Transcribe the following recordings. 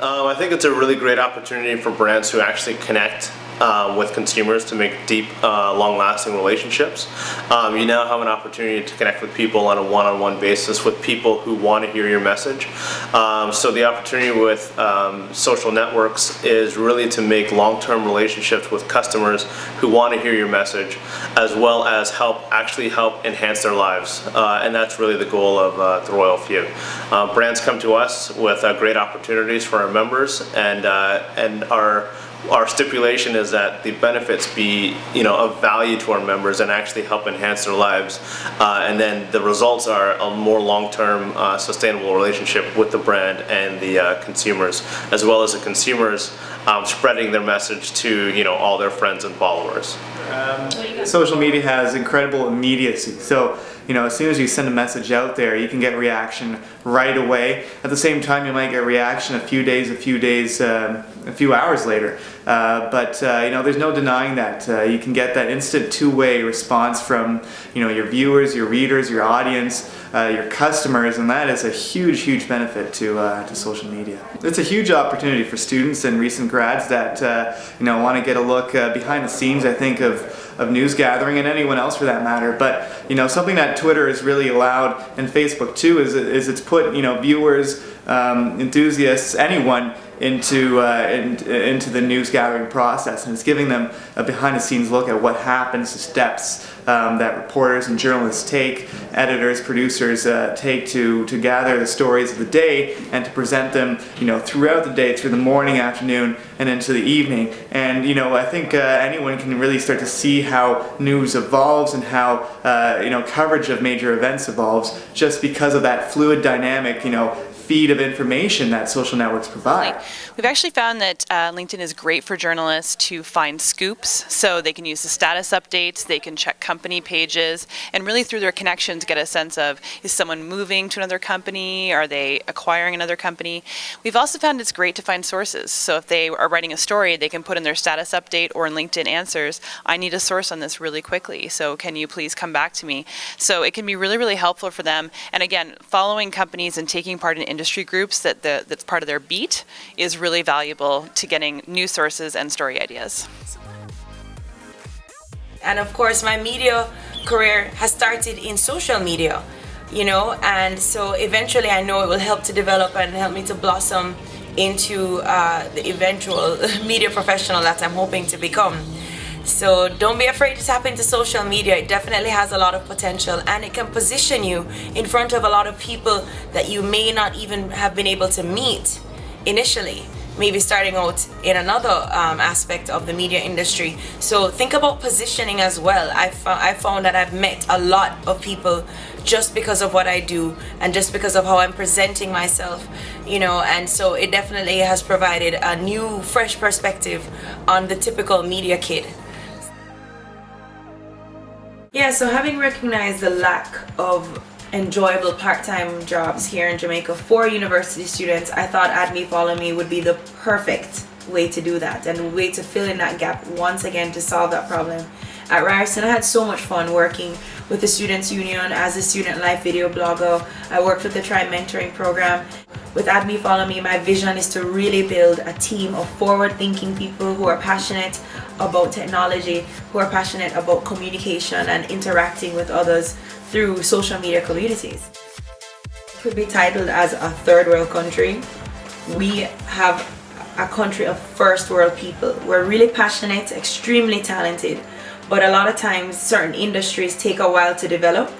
I think it's a really great opportunity for brands to actually connect with consumers to make deep, long-lasting relationships. You now have an opportunity to connect with people on a one-on-one basis with people who want to hear your message. So the opportunity with social networks is really to make long-term relationships with customers who want to hear your message, as well as actually help enhance their lives. And that's really the goal of the Royal Few. Brands come to us with great opportunities for our members, and our stipulation is that the benefits be, of value to our members and actually help enhance their lives. And then the results are a more long-term, sustainable relationship with the brand and the consumers, as well as the consumers spreading their message to, all their friends and followers. Social media has incredible immediacy. So, as soon as you send a message out there, you can get reaction right away. At the same time, you might get reaction a few hours later. But there's no denying that. You can get that instant two-way response from, your viewers, your readers, your audience, your customers, and that is a huge, huge benefit to social media. It's a huge opportunity for students and recent grads that want to get a look behind the scenes, I think, of news gathering, and anyone else for that matter. But something that Twitter has really allowed, and Facebook too, is it's put viewers, enthusiasts, anyone into the news gathering process, and it's giving them a behind the scenes look at what happens, the steps that reporters and journalists take, editors, producers take to gather the stories of the day and to present them throughout the day, through the morning, afternoon, and into the evening. And I think anyone can really start to see how news evolves and how coverage of major events evolves just because of that fluid dynamic feed of information that social networks provide. We've actually found that LinkedIn is great for journalists to find scoops, so they can use the status updates, they can check company pages, and really through their connections get a sense of, is someone moving to another company, are they acquiring another company? We've also found it's great to find sources, so if they are writing a story, they can put in their status update or in LinkedIn Answers, I need a source on this really quickly, so can you please come back to me? So it can be really, really helpful for them, and again, following companies and taking part in industry groups that's part of their beat is really valuable to getting new sources and story ideas. And of course, my media career has started in social media, and so eventually I know it will help to develop and help me to blossom into the eventual media professional that I'm hoping to become. So don't be afraid to tap into social media. It definitely has a lot of potential, and it can position you in front of a lot of people that you may not even have been able to meet initially, maybe starting out in another aspect of the media industry. So think about positioning as well. I found that I've met a lot of people just because of what I do and just because of how I'm presenting myself, and so it definitely has provided a new, fresh perspective on the typical media kid. Yeah, so having recognized the lack of enjoyable part-time jobs here in Jamaica for university students, I thought Add Me Follow Me would be the perfect way to do that and a way to fill in that gap once again to solve that problem. At Ryerson, I had so much fun working with the Students' Union as a student live video blogger. I worked with the Try Mentoring program. With Add Me Follow Me, my vision is to really build a team of forward-thinking people who are passionate about technology, who are passionate about communication and interacting with others through social media communities. It could be titled as a third world country. We have a country of first world people. We're really passionate, extremely talented, but a lot of times certain industries take a while to develop,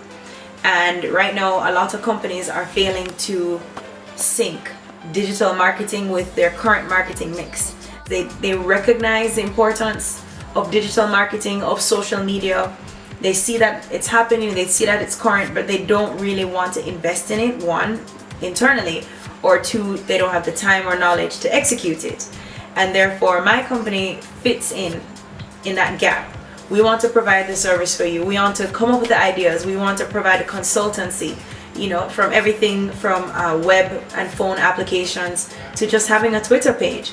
and right now a lot of companies are failing to sync digital marketing with their current marketing mix. They recognize the importance of digital marketing, of social media. They see that it's happening, they see that it's current, but they don't really want to invest in it, one, internally, or two, they don't have the time or knowledge to execute it. And therefore, my company fits in that gap. We want to provide the service for you. We want to come up with the ideas. We want to provide a consultancy, from everything from web and phone applications to just having a Twitter page.